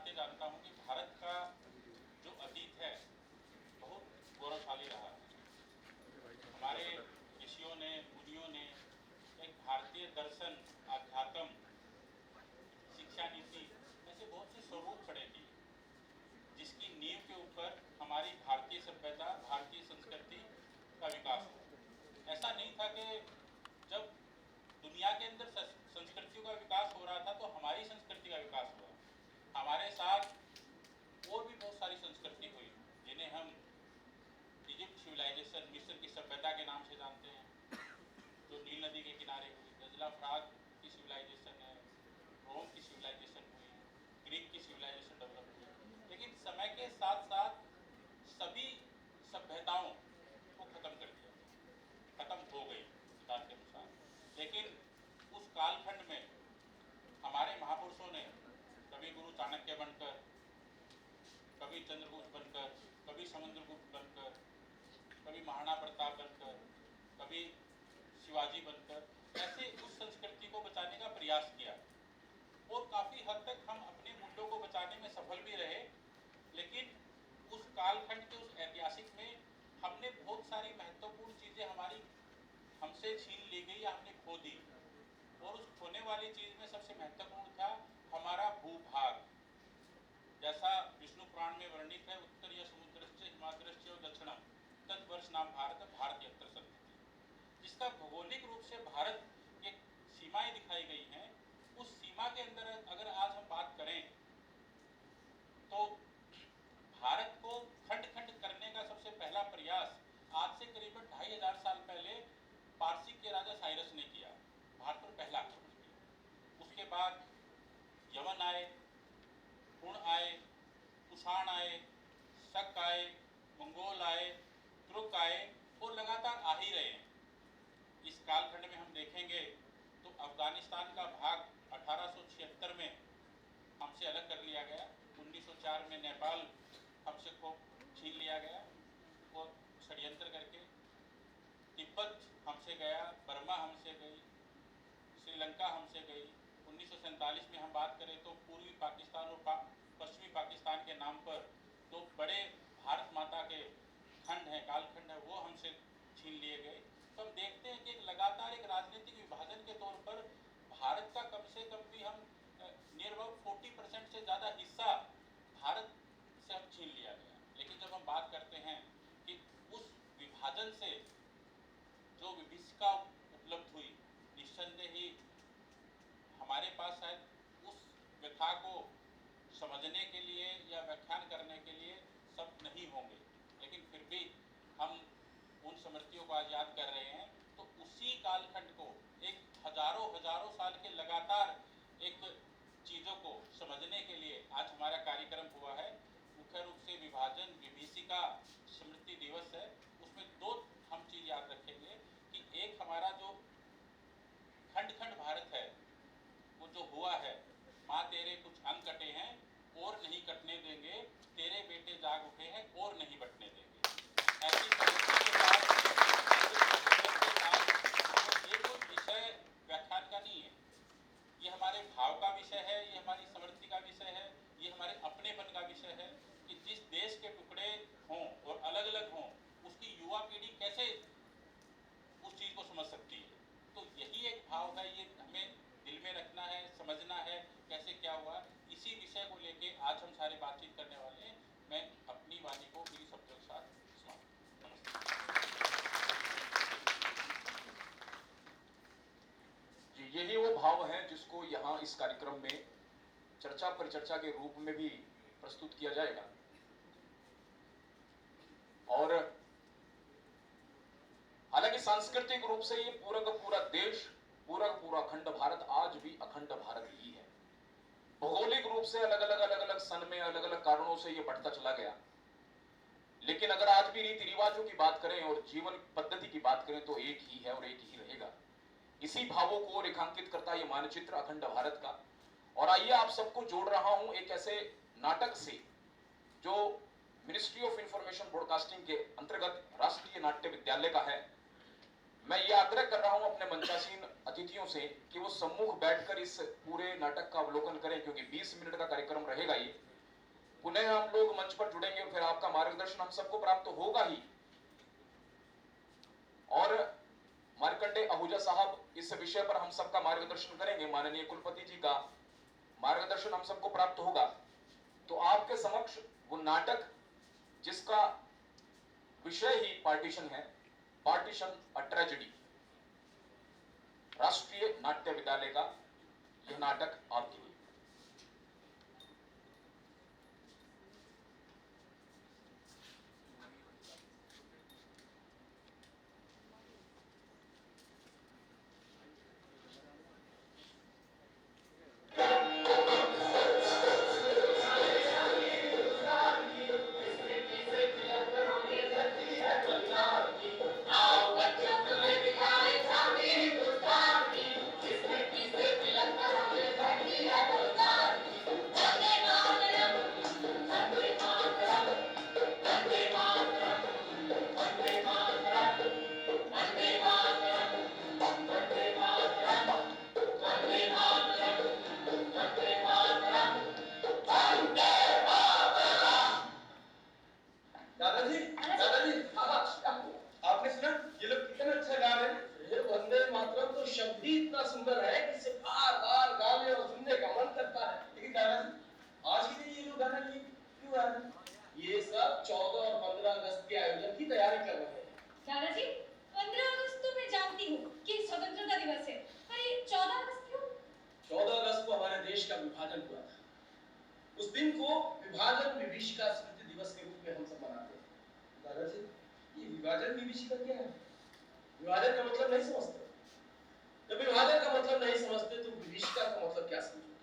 नाते जानता हूँ कि भारत का जो अतीत है बहुत गौरवशाली रहा है। हमारे ऋषियों ने, मुनियों ने एक भारतीय दर्शन, आध्यात्म, शिक्षा नीति ऐसे बहुत से स्वरूप खड़े किए, जिसकी नींव के ऊपर हमारी भारतीय सभ्यता, भारतीय संस्कृति का विकास हुआ। ऐसा नहीं था कि जब दुनिया के अंदर संस्कृतियों का विकास हो रहा था तो हमारी संस्कृति का विकास हुआ। हमारे साथ और भी बहुत सारी संस्कृति हुई, जिन्हें हम इजिप्ट सिविलाइजेशन, मिस्र की सभ्यता के नाम से जानते हैं, जो नील नदी के किनारे हुई। गजला फ्राग की सिविलाइजेशन है, रोम की सिविलाइजेशन हुई, ग्रीक की सिविलाइजेशन डेवलप हुई। लेकिन समय के साथ साथ सभी सभ्यताओं को खत्म कर दिया, खत्म हो गई काल के अनुसार। लेकिन उस कालखंड में हमारे महापुरुषों ने कभी गुरु चाणक्य बनकर, कभी चंद्रगुप्त बनकर, कभी समुद्रगुप्त बनकर, कभी महाराणा प्रताप बनकर, कभी शिवाजी बनकर, ऐसे उस संस्कृति को बचाने का प्रयास किया और काफ़ी हद तक हम अपने मूल्यों को बचाने में सफल भी रहे। लेकिन उस कालखंड के, उस ऐतिहासिक में हमने बहुत सारी महत्वपूर्ण चीज़ें हमारी हमसे छीन ली गई या हमने खो दी। और उस खोने वाली चीज़ में सबसे महत्वपूर्ण था हमारा भूभाग। जैसा विष्णु पुराण में वर्णित है, उत्तर या समुद्रश्च हिमाद्रश्च दक्षिणम तद्वर्ष नाम भारत भारतीय यत्र सन्ति, जिसका भौगोलिक रूप से भारत एक सीमाएं दिखाई गई हैं। उस सीमा के अंदर अगर आज हम बात करें तो भारत को खंड खंड करने का सबसे पहला प्रयास आज से करीबन 2500 साल पहले पारसी के राजा साइरस ने किया, भारत पर पहला आक्रमण किया। उसके बाद यवन आए, हुण आए, कुषाण आए, शक आए, मंगोल आए, तुर्क आए और लगातार आ ही रहे हैं। इस कालखंड में हम देखेंगे तो अफगानिस्तान का भाग 1876 में हमसे अलग कर लिया गया, 1904 में नेपाल हमसे को छीन लिया गया और षड्यंत्र करके, तिब्बत हमसे गया, बर्मा हमसे गई, श्रीलंका हमसे गई। 1947 में हम बात करें तो पूर्वी पाकिस्तान और पश्चिमी पाकिस्तान के नाम पर दो बड़े भारत माता के खंड हैं, कालखंड है, वो हमसे छीन लिए गए। तो हम देखते हैं कि लगातार एक राजनीतिक विभाजन के तौर पर भारत का कम से कम भी हम नियर अबाउट 40% से ज़्यादा हिस्सा भारत से हम छीन लिया गया। लेकिन जब हम बात करते हैं कि उस विभाजन से जो विभीषिका उपलब्ध हुई, निस्संदेह ही हमारे पास शायद उस व्यथा को समझने के लिए या व्याख्यान करने के लिए शब्द नहीं होंगे, लेकिन फिर भी हम उन स्मृतियों को आज याद कर रहे हैं। तो उसी कालखंड को एक हजारों साल के लगातार एक चीज़ों को समझने के लिए आज हमारा कार्यक्रम हुआ है। मुख्य रूप से विभाजन, विभीषिका स्मृति दिवस है। उसमें दो हम चीज़ याद रखेंगे कि एक हमारा जो खंड खंड भारत है वो जो हुआ है, माँ तेरे कुछ अंग कटे हैं और नहीं कटने देंगे, तेरे बेटे जाग उठे हैं और नहीं बटने देंगे। ऐसी परिस्थिति के साथ ये कोई विषय व्याख्यान का नहीं है, ये हमारे भाव का विषय है, ये हमारी समृद्धि का विषय है, ये हमारे अपनेपन का विषय है कि जिस देश के टुकड़े हों और अलग अलग हों, उसकी युवा पीढ़ी कैसे उस चीज़ को समझ सकती है। तो यही एक भाव है, ये हमें दिल में रखना है, समझना है कैसे क्या हुआ। इसी विषय को लेके आज हम सारे बातचीत करने वाले हैं। मैं अपनी वाणी को मेरी शब्दों के साथ समाप्त। जी, यही वो भाव है जिसको यहाँ इस कार्यक्रम में चर्चा परिचर्चा के रूप में भी प्रस्तुत किया जाएगा। और हालांकि सांस्कृतिक रूप से ये पूरा का पूरा देश, पूरा का पूरा अखंड भारत आज भी अखंड भारत ही है। भौगोलिक रूप से अलग अलग सन में अलग अलग कारणों से ये बढ़ता चला गया, लेकिन अगर आज भी रीति रिवाजों की बात करें और जीवन पद्धति की बात करें तो एक ही है और एक ही रहेगा। इसी भावों को रेखांकित करता है ये मानचित्र अखंड भारत का। और आइए आप सबको जोड़ रहा हूं एक ऐसे नाटक से जो मिनिस्ट्री ऑफ इंफॉर्मेशन ब्रॉडकास्टिंग के अंतर्गत राष्ट्रीय नाट्य विद्यालय का है। मैं ये आग्रह कर रहा हूं अपने मंचासीन अतिथियों से कि वो सम्मुख बैठकर इस पूरे नाटक का अवलोकन करें, क्योंकि 20 मिनट का कार्यक्रम रहेगा ये। पुनः हम लोग मंच पर जुड़ेंगे, फिर आपका मार्गदर्शन हम सबको प्राप्त होगा ही। और मार्कंडेय आहूजा साहब इस विषय पर हम सबका मार्गदर्शन करेंगे, माननीय कुलपति जी का मार्गदर्शन हम सबको प्राप्त होगा। तो आपके समक्ष वो नाटक जिसका विषय ही पार्टीशन है, पार्टीशन अ ट्रेजेडी, राष्ट्रीय नाट्य विद्यालय का यह नाटक आपके लिए। दादाजी, दादाजी, आपने सुना? ये लोग कितना अच्छा गा रहे हैं। ये वंदे मातरम तो शब्द ही इतना सुंदर है कि इसे बार बार गाने और सुनने का मन करता है। लेकिन दादाजी, आज के दिन ये लोग गाना लिए क्यों गा रहे हैं? ये सब 14 और 15 अगस्त के आयोजन की तैयारी कर रहे हैं। दादाजी, 15 अगस्त तो मैं जानती हूँ कि स्वतंत्रता दिवस है, पर ये 14 अगस्त क्यों? 14 अगस्त को हमारे देश का विभाजन हुआ था। उस दिन को विभाजन विभीषिका स्मृति दिवस के रूप में हम सब मनाते हैं। दादाजी, ये विभाजन विभीषिका क्या है? विभाजन का मतलब नहीं समझते? जब विभाजन का मतलब नहीं समझते तो विभीषिका का मतलब क्या समझोगे?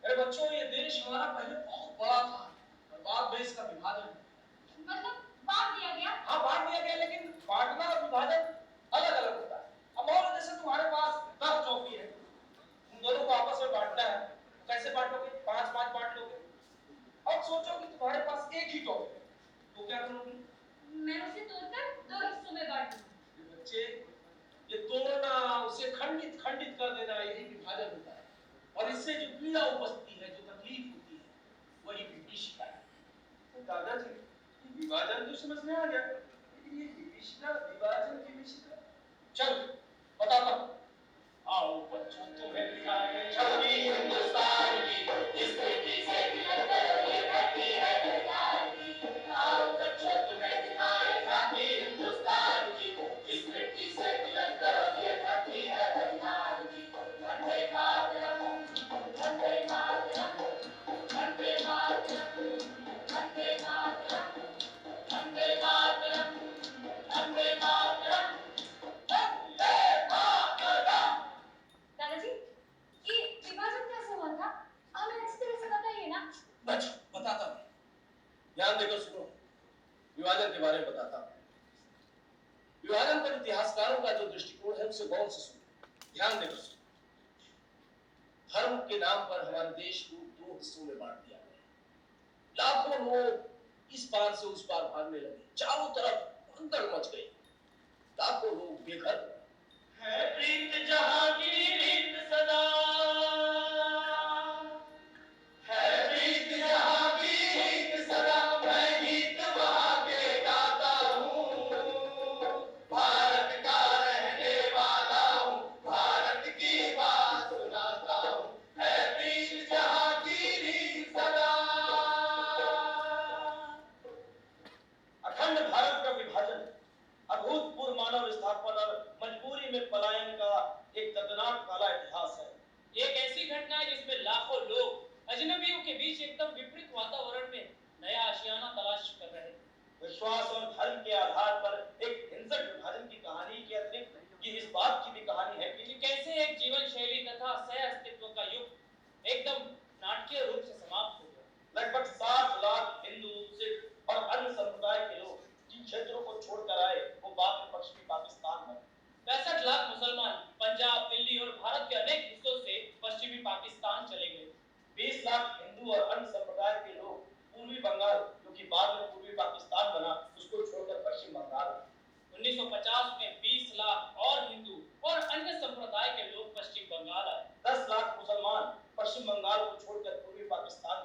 अरे बच्चों, ये देश हमारा पहले बहुत बड़ा था और बाद में इसका विभाजन। मतलब बांट दिया गया? हाँ, बांट दिया गया, लेकिन बांटना और विभाजन अलग अलग होता है। अब मान लो जैसे तुम्हारे पास 10 चौकी है, तुम दोनों को आपस में बांटना है, कैसे बांटोगे? 5-5 बांट लोगे। अब सोचो कि तुम्हारे पास एक ही टॉपिक है, तो क्या करोगे? मैं उसे तोड़कर 2 हिस्सों में बांट दूंगी। बच्चे, ये तोड़ना, उसे खंडित खंडित कर देना, यही विभाजन होता है। और इससे जो पीड़ा उपजती है, जो तकलीफ होती है, वही विभीषिका है। तो दादाजी, ये विभाजन तो समझ में आ गया, लेकिन ये विभीषिका, विभाजन विभीषिका, चल बताता हूँ। आओ बच्चों, तुम्हें दिखाएं छवि हिंदुस्तान की, इस मिट्टी से मिलकर ये धरती है तैयार की। आओ बच्चों, तुम्हें दिखाएं छवि हिंदुस्तान की, इस मिट्टी से मिलकर ये धरती है तैयार की। वंदे मातरम, वंदे मातरम, वंदे मातरम, वंदे मातरम, वंदे मातरम, वंदे मातरम, वंदे मातरम। दादाजी, ये विभाजन कैसे हुआ था? हमें अच्छी तरह से बताइए ना। बच्चों, बताता हूँ, ध्यान देकर सुनो। विभाजन के बारे में बताता हूँ। विभाजन पर इतिहासकारों का जो दृष्टिकोण है उसे गौर से सुनो, ध्यान देकर सुनो। धर्म के नाम पर हमारे देश को 2 हिस्सों में बांट दिया गया। लाखों लोग इस पार से उस पार भागने लगे, चारों तरफ भगदड़ मच गई, लाखों लोग बेघर हो गए। है प्रीत जहां की रीत सदा, है प्रीत जहां की रीत सदा, मैं गीत वहां के गाता हूँ। भारत का रहने वाला हूँ, भारत की बात सुनाता हूँ। है प्रीत जहां की रीत सदा। अखंड भारत का विभाजन अभूतपूर्व मानव विस्थापन और मजबूरी में पलायन का एक दर्दनाक काला इतिहास है। ये एक ऐसी घटना है जिसमें लाखों लोग अजनबियों के बीच एकदम विपरीत वातावरण में नया आशियाना तलाश कर रहे हैं। विश्वास और धर्म के आधार पर एक हिंसक विभाजन की कहानी के अतिरिक्त ये इस बात की भी कहानी है कि कैसे एक जीवन शैली तथा सह अस्तित्व का युग एकदम नाटकीय रूप से समाप्त हो गया। लगभग 60 लाख हिंदू, सिख और अन्य संप्रदाय के लोग जिन क्षेत्रों को छोड़कर आए वो बाद में पश्चिमी पाकिस्तान में 65 लाख मुसलमान पंजाब, दिल्ली और भारत के अनेक हिस्सों से पश्चिमी पाकिस्तान चले गए। 20 लाख हिंदू और अन्य संप्रदाय के लोग पूर्वी बंगाल, जो कि बाद में पूर्वी पाकिस्तान बना, उसको छोड़कर पश्चिम बंगाल। 1950 में 20 लाख और हिंदू और अन्य संप्रदाय के लोग पश्चिम बंगाल आए। 10 लाख मुसलमान पश्चिम बंगाल को छोड़कर पूर्वी पाकिस्तान